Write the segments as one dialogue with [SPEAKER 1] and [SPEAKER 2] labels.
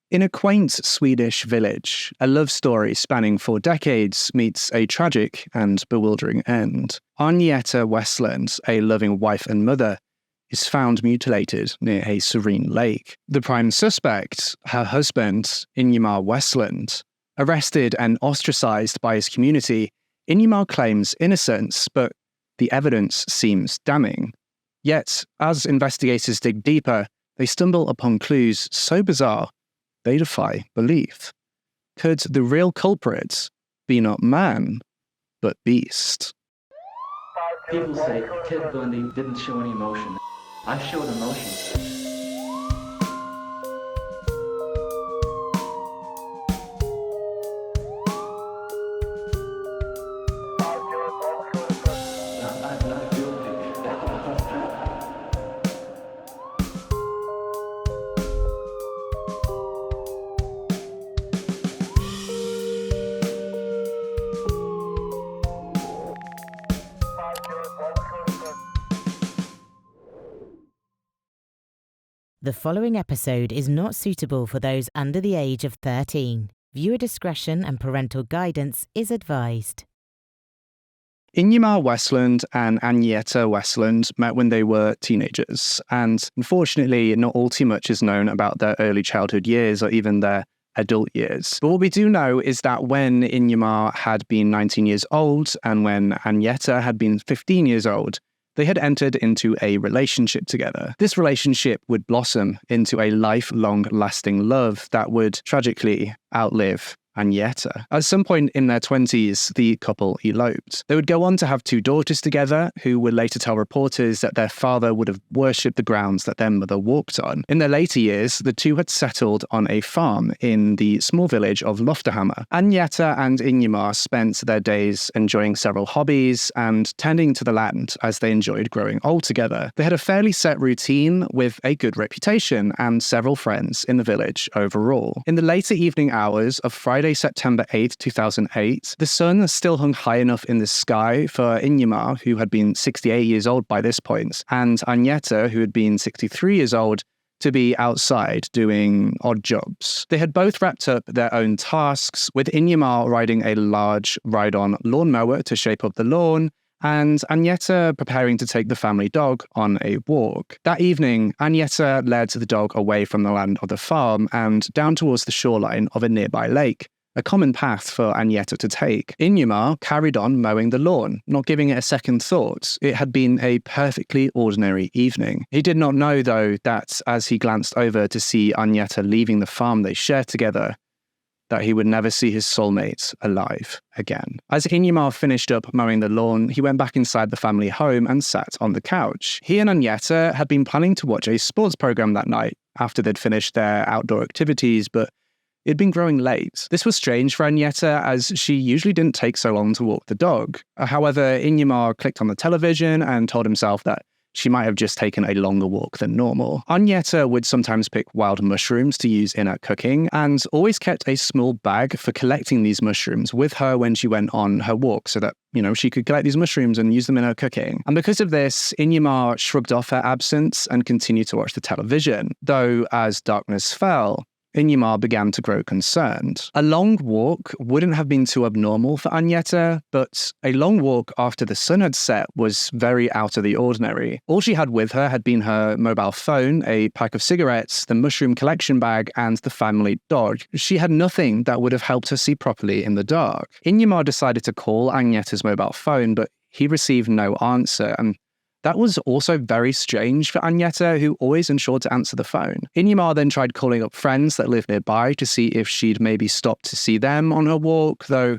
[SPEAKER 1] In a quaint Swedish village, a love story spanning 4 decades meets a tragic and bewildering end. Agneta Westland, a loving wife and mother, is found mutilated near a serene lake. The prime suspect, her husband, Ingemar Westland, arrested and ostracized by his community, Ingemar claims innocence, but the evidence seems damning. Yet, as investigators dig deeper, they stumble upon clues so bizarre they defy belief. Could the real culprit be not man, but beast?
[SPEAKER 2] People say Ted Bundy didn't show any emotion. I showed emotion.
[SPEAKER 3] The following episode is not suitable for those under the age of 13. Viewer discretion and parental guidance is advised.
[SPEAKER 1] Ingemar Westland and Agneta Westland met when they were teenagers, and unfortunately, not all too much is known about their early childhood years or even their adult years. But what we do know is that when Ingemar had been 19 years old and when Agneta had been 15 years old, they had entered into a relationship together. This relationship would blossom into a lifelong lasting love that would tragically outlive Agneta. At some point in their 20s, the couple eloped. They would go on to have 2 daughters together, who would later tell reporters that their father would have worshipped the grounds that their mother walked on. In their later years, the 2 had settled on a farm in the small village of Loftahammar. Agneta and Ingemar spent their days enjoying several hobbies and tending to the land as they enjoyed growing old together. They had a fairly set routine with a good reputation and several friends in the village overall. In the later evening hours of Friday, September 8, 2008, the sun still hung high enough in the sky for Ingemar, who had been 68 years old by this point, and Agneta, who had been 63 years old, to be outside doing odd jobs. They had both wrapped up their own tasks, with Ingemar riding a large ride-on lawnmower to shape up the lawn, and Agneta preparing to take the family dog on a walk. That evening, Agneta led the dog away from the land of the farm and down towards the shoreline of a nearby lake, a common path for Agneta to take. Ingemar carried on mowing the lawn, not giving it a second thought. It had been a perfectly ordinary evening. He did not know, though, that as he glanced over to see Agneta leaving the farm they shared together, that he would never see his soulmate alive again. As Ingemar finished up mowing the lawn, he went back inside the family home and sat on the couch. He and Agneta had been planning to watch a sports program that night after they'd finished their outdoor activities, but it'd been growing late. This was strange for Agneta, as she usually didn't take so long to walk the dog. However, Ingemar clicked on the television and told himself that she might have just taken a longer walk than normal. Agneta would sometimes pick wild mushrooms to use in her cooking, and always kept a small bag for collecting these mushrooms with her when she went on her walk, so that, she could collect these mushrooms and use them in her cooking. And because of this, Ingemar shrugged off her absence and continued to watch the television. Though, as darkness fell, Ingemar began to grow concerned. A long walk wouldn't have been too abnormal for Agneta, but a long walk after the sun had set was very out of the ordinary. All she had with her had been her mobile phone, a pack of cigarettes, the mushroom collection bag, and the family dog. She had nothing that would have helped her see properly in the dark. Ingemar decided to call Agneta's mobile phone, but he received no answer, and that was also very strange for Agneta, who always ensured to answer the phone. Ingemar then tried calling up friends that lived nearby to see if she'd maybe stopped to see them on her walk, though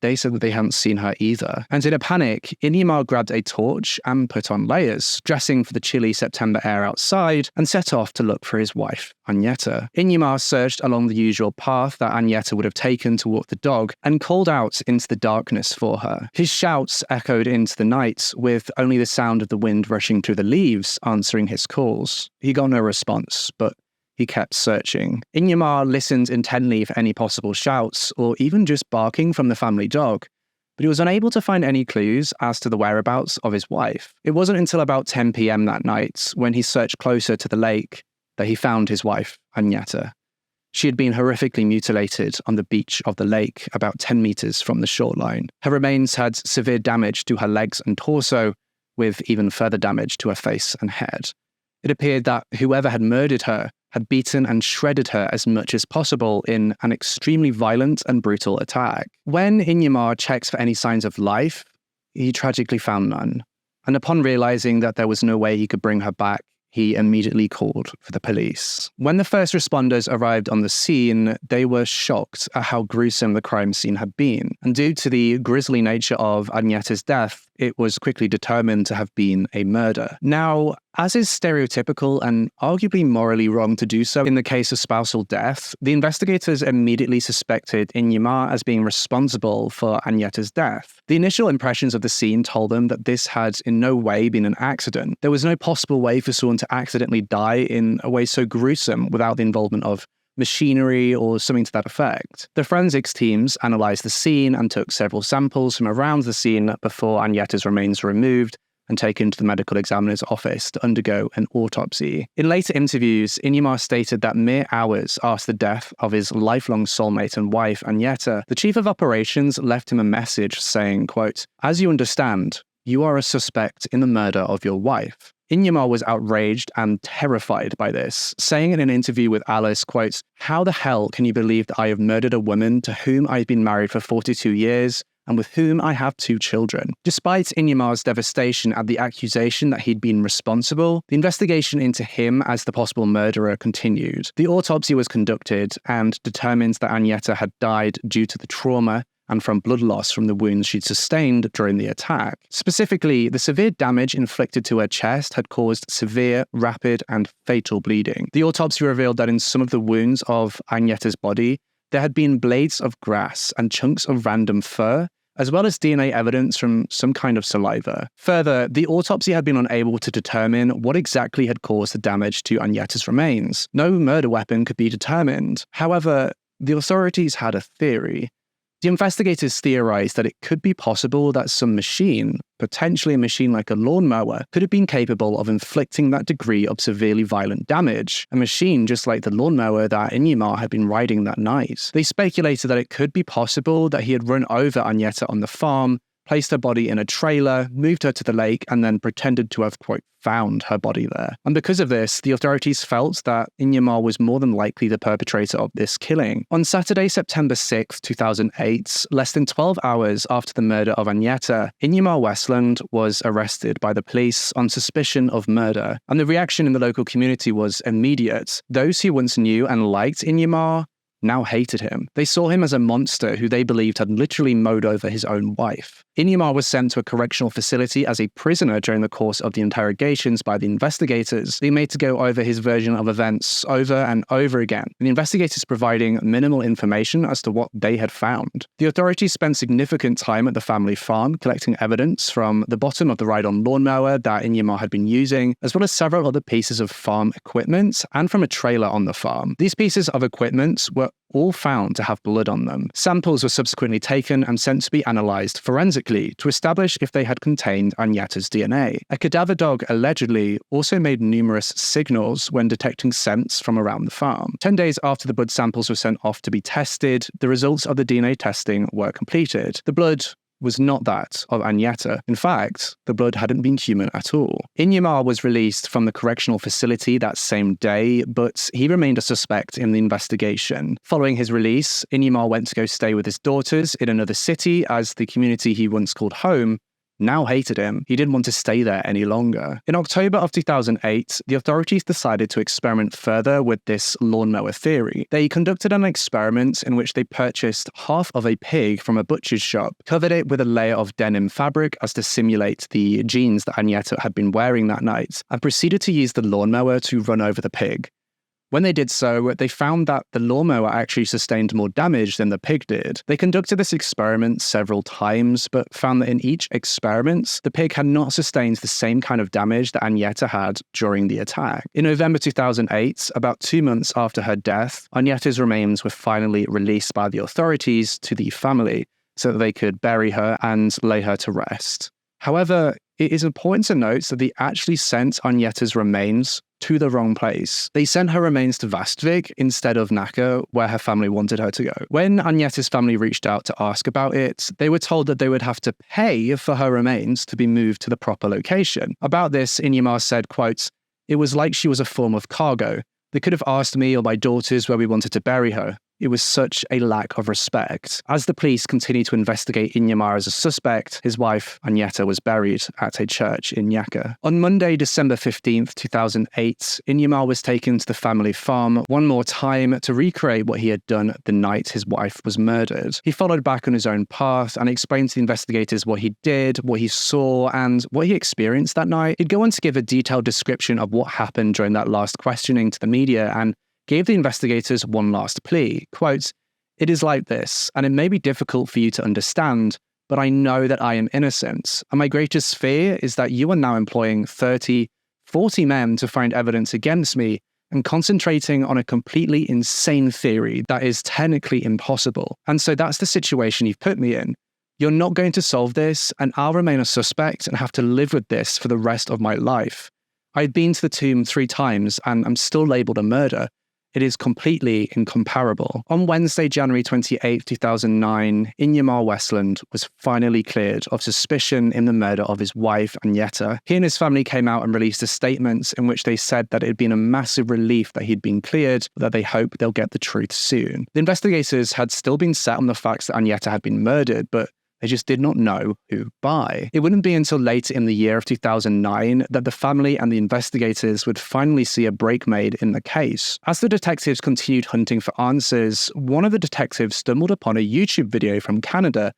[SPEAKER 1] they said that they hadn't seen her either. And in a panic, Ingemar grabbed a torch and put on layers, dressing for the chilly September air outside, and set off to look for his wife, Agneta. Ingemar searched along the usual path that Agneta would have taken to walk the dog and called out into the darkness for her. His shouts echoed into the night, with only the sound of the wind rushing through the leaves answering his calls. He got no response, but he kept searching. Ingemar listened intently for any possible shouts, or even just barking from the family dog, but he was unable to find any clues as to the whereabouts of his wife. It wasn't until about 10 p.m. that night, when he searched closer to the lake, that he found his wife, Agneta. She had been horrifically mutilated on the beach of the lake about 10 meters from the shoreline. Her remains had severe damage to her legs and torso, with even further damage to her face and head. It appeared that whoever had murdered her had beaten and shredded her as much as possible in an extremely violent and brutal attack. When Inyamar checked for any signs of life, he tragically found none. And upon realizing that there was no way he could bring her back, he immediately called for the police. When the first responders arrived on the scene, they were shocked at how gruesome the crime scene had been. And due to the grisly nature of Agnieszka's death, it was quickly determined to have been a murder. Now, as is stereotypical and arguably morally wrong to do so in the case of spousal death, the investigators immediately suspected Inyamar as being responsible for Agnieszka's death. The initial impressions of the scene told them that this had in no way been an accident. There was no possible way for someone to accidentally die in a way so gruesome without the involvement of machinery or something to that effect. The forensics teams analysed the scene and took several samples from around the scene before Agnieszka's remains were removed and taken to the medical examiner's office to undergo an autopsy. In later interviews, Inyamar stated that mere hours after the death of his lifelong soulmate and wife, Agnieszka, the chief of operations left him a message saying, quote, "As you understand, you are a suspect in the murder of your wife." Inyamar was outraged and terrified by this, saying in an interview with Alice, quote, "How the hell can you believe that I have murdered a woman to whom I've been married for 42 years and with whom I have 2 children?" Despite Inyamar's devastation at the accusation that he'd been responsible, the investigation into him as the possible murderer continued. The autopsy was conducted and determined that Agnieszka had died due to the trauma and from blood loss from the wounds she'd sustained during the attack. Specifically, the severe damage inflicted to her chest had caused severe, rapid, and fatal bleeding. The autopsy revealed that in some of the wounds of Agnieszka's body, there had been blades of grass and chunks of random fur, as well as DNA evidence from some kind of saliva. Further, the autopsy had been unable to determine what exactly had caused the damage to Agnieszka's remains. No murder weapon could be determined. However, the authorities had a theory. The investigators theorized that it could be possible that some machine, potentially a machine like a lawnmower, could have been capable of inflicting that degree of severely violent damage. A machine just like the lawnmower that Inyamar had been riding that night. They speculated that it could be possible that he had run over Agnieszka on the farm, placed her body in a trailer, moved her to the lake, and then pretended to have, quote, found her body there. And because of this, the authorities felt that Inyamar was more than likely the perpetrator of this killing. On Saturday, September 6, 2008, less than 12 hours after the murder of Agnieszka, Inyamar Westland was arrested by the police on suspicion of murder. And the reaction in the local community was immediate. Those who once knew and liked Inyamar now hated him. They saw him as a monster who they believed had literally mowed over his own wife. Inyamar was sent to a correctional facility as a prisoner during the course of the interrogations by the investigators. They made to go over his version of events over and over again, the investigators providing minimal information as to what they had found. The authorities spent significant time at the family farm collecting evidence from the bottom of the ride-on lawnmower that Inyamar had been using, as well as several other pieces of farm equipment and from a trailer on the farm. These pieces of equipment were all found to have blood on them. Samples were subsequently taken and sent to be analysed forensically to establish if they had contained Agnieszka's DNA. A cadaver dog allegedly also made numerous signals when detecting scents from around the farm. 10 days after the blood samples were sent off to be tested, the results of the DNA testing were completed. The blood was not that of Agnieszka. In fact, the blood hadn't been human at all. Inyamar was released from the correctional facility that same day, but he remained a suspect in the investigation. Following his release, Inyamar went to go stay with his daughters in another city as the community he once called home now hated him. He didn't want to stay there any longer. In October of 2008, the authorities decided to experiment further with this lawnmower theory. They conducted an experiment in which they purchased half of a pig from a butcher's shop, covered it with a layer of denim fabric as to simulate the jeans that Agnieszka had been wearing that night, and proceeded to use the lawnmower to run over the pig. When they did so, they found that the lawnmower actually sustained more damage than the pig did. They conducted this experiment several times, but found that in each experiment, the pig had not sustained the same kind of damage that Agnieszka had during the attack. In November 2008, about 2 months after her death, Agnieszka's remains were finally released by the authorities to the family so that they could bury her and lay her to rest. However, it is important to note that they actually sent Agnieszka's remains to the wrong place. They sent her remains to Vastvik instead of Nacka, where her family wanted her to go. When Agnieszka's family reached out to ask about it, they were told that they would have to pay for her remains to be moved to the proper location. About this, Inyamar said, quote, "It was like she was a form of cargo. They could have asked me or my daughters where we wanted to bury her. It was such a lack of respect." As the police continued to investigate Inyamar as a suspect, his wife, Agnieszka, was buried at a church in Nacka. On Monday, December 15th, 2008, Inyamar was taken to the family farm one more time to recreate what he had done the night his wife was murdered. He followed back on his own path and explained to the investigators what he did, what he saw, and what he experienced that night. He'd go on to give a detailed description of what happened during that last questioning to the media and gave the investigators one last plea, quote, "It is like this, and it may be difficult for you to understand, but I know that I am innocent, and my greatest fear is that you are now employing 30, 40 men to find evidence against me and concentrating on a completely insane theory that is technically impossible. And so that's the situation you've put me in. You're not going to solve this, and I'll remain a suspect and have to live with this for the rest of my life. I've been to the tomb 3 times, and I'm still labeled a murder. It is completely incomparable." On Wednesday, January 28, 2009, Inyamar Westland was finally cleared of suspicion in the murder of his wife, Agnieszka. He and his family came out and released a statement in which they said that it had been a massive relief that he'd been cleared, but that they hope they'll get the truth soon. The investigators had still been set on the facts that Agnieszka had been murdered, but they just did not know who by. It wouldn't be until later in the year of 2009 that the family and the investigators would finally see a break made in the case. As the detectives continued hunting for answers, one of the detectives stumbled upon a YouTube video from Canada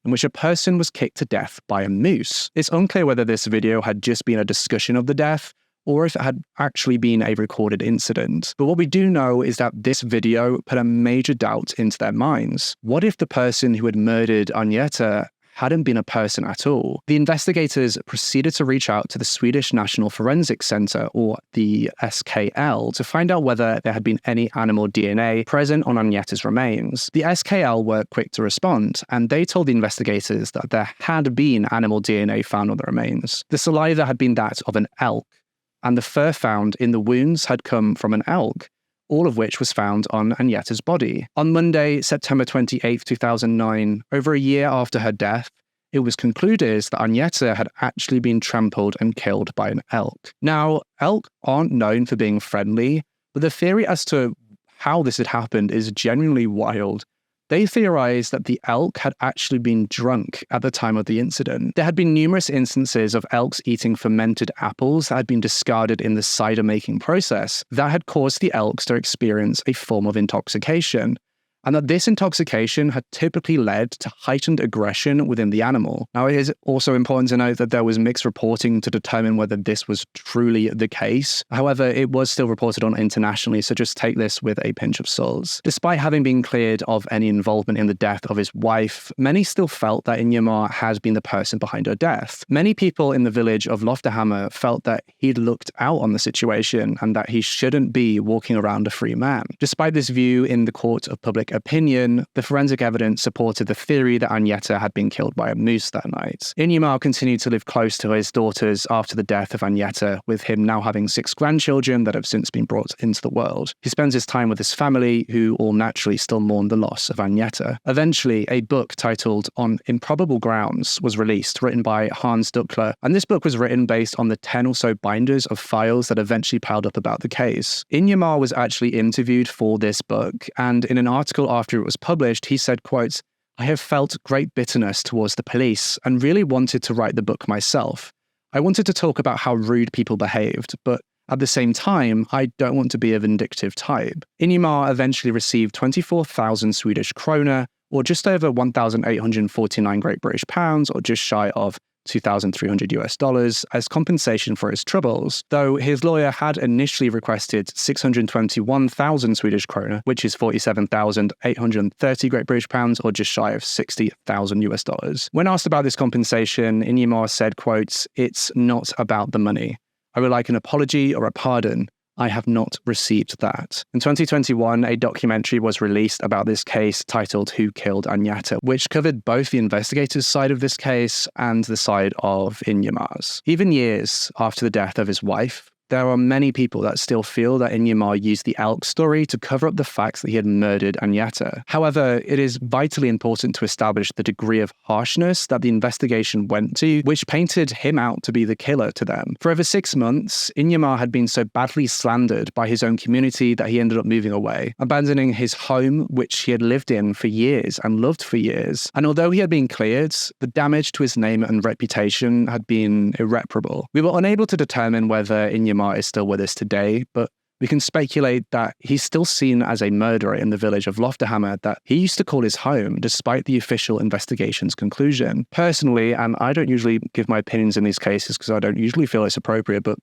[SPEAKER 1] in which a person was kicked to death by a moose. It's unclear whether this video had just been a discussion of the death or if it had actually been a recorded incident. But what we do know is that this video put a major doubt into their minds. What if the person who had murdered Agnieszka hadn't been a person at all? The investigators proceeded to reach out to the Swedish National Forensic Center, or the SKL, to find out whether there had been any animal DNA present on Agnieszka's remains. The SKL were quick to respond, and they told the investigators that there had been animal DNA found on the remains. The saliva had been that of an elk, and the fur found in the wounds had come from an elk, all of which was found on Agnieszka's body. On Monday, September 28, 2009, over a year after her death, it was concluded that Agnieszka had actually been trampled and killed by an elk. Now, elk aren't known for being friendly, but the theory as to how this had happened is genuinely wild. They theorized that the elk had actually been drunk at the time of the incident. There had been numerous instances of elks eating fermented apples that had been discarded in the cider making process that had caused the elks to experience a form of intoxication, and that this intoxication had typically led to heightened aggression within the animal. Now, it is also important to note that there was mixed reporting to determine whether this was truly the case. However, it was still reported on internationally, so just take this with a pinch of salt. Despite having been cleared of any involvement in the death of his wife, many still felt that Inyamar had been the person behind her death. Many people in the village of Loftahammar felt that he'd looked out on the situation and that he shouldn't be walking around a free man. Despite this view in the court of public opinion, the forensic evidence supported the theory that Agnieszka had been killed by a moose that night. Inyamar continued to live close to his daughters after the death of Agnieszka, with him now having 6 grandchildren that have since been brought into the world. He spends his time with his family, who all naturally still mourn the loss of Agnieszka. Eventually, a book titled On Improbable Grounds was released, written by Hans Duckler, and this book was written based on the 10 or so binders of files that eventually piled up about the case. Inyamar was actually interviewed for this book, and in an article after it was published, he said, quote, "I have felt great bitterness towards the police and really wanted to write the book myself. I wanted to talk about how rude people behaved, but at the same time, I don't want to be a vindictive type." Inyamar eventually received 24,000 Swedish krona, or just over 1,849 Great British pounds, or just shy of $2,300 as compensation for his troubles, though his lawyer had initially requested 621,000 Swedish krona, which is 47,830 Great British pounds, or just shy of $60,000. When asked about this compensation, Inyamar said, quote, "It's not about the money. I would like an apology or a pardon. I have not received that." In 2021, a documentary was released about this case titled Who Killed Agnieszka, which covered both the investigators' side of this case and the side of Inyamar's. Even years after the death of his wife, there are many people that still feel that Inyamar used the elk story to cover up the facts that he had murdered Agneta. However, it is vitally important to establish the degree of harshness that the investigation went to, which painted him out to be the killer to them. For over 6 months, Inyamar had been so badly slandered by his own community that he ended up moving away, abandoning his home, which he had lived in for years and loved for years. And although he had been cleared, the damage to his name and reputation had been irreparable. We were unable to determine whether Inyamar is still with us today, but we can speculate that he's still seen as a murderer in the village of Lofterhammer that he used to call his home, despite the official investigation's conclusion. Personally, and I don't usually give my opinions in these cases because I don't usually feel it's appropriate, but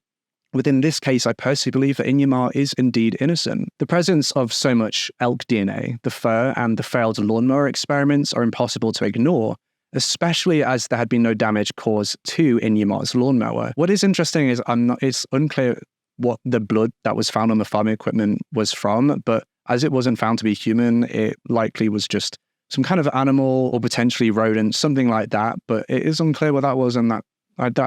[SPEAKER 1] within this case, I personally believe that Inyamar is indeed innocent. The presence of so much elk DNA, the fur, and the failed lawnmower experiments are impossible to ignore, especially as there had been no damage caused to Inyamar's lawnmower. What is interesting is it's unclear what the blood that was found on the farming equipment was from, but as it wasn't found to be human, it likely was just some kind of animal or potentially rodent, something like that, but it is unclear what that was, and that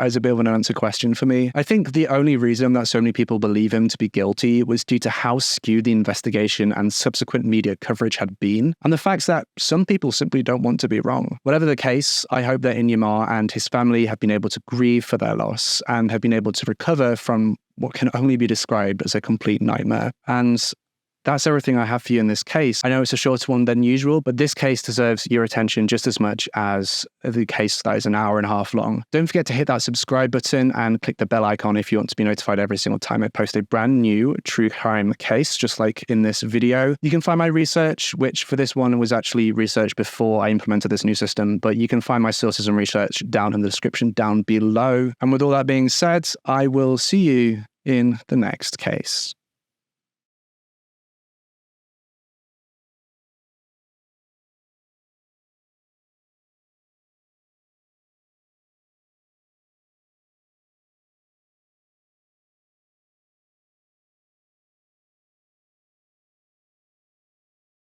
[SPEAKER 1] is a bit of an unanswered question for me. I think the only reason that so many people believe him to be guilty was due to how skewed the investigation and subsequent media coverage had been, and the fact that some people simply don't want to be wrong. Whatever the case, I hope that Inyamar and his family have been able to grieve for their loss and have been able to recover from what can only be described as a complete nightmare. And that's everything I have for you in this case. I know it's a shorter one than usual, but this case deserves your attention just as much as the case that is an hour and a half long. Don't forget to hit that subscribe button and click the bell icon if you want to be notified every single time I post a brand new true crime case, just like in this video. You can find my research, which for this one was actually research before I implemented this new system, but you can find my sources and research down in the description down below. And with all that being said, I will see you in the next case.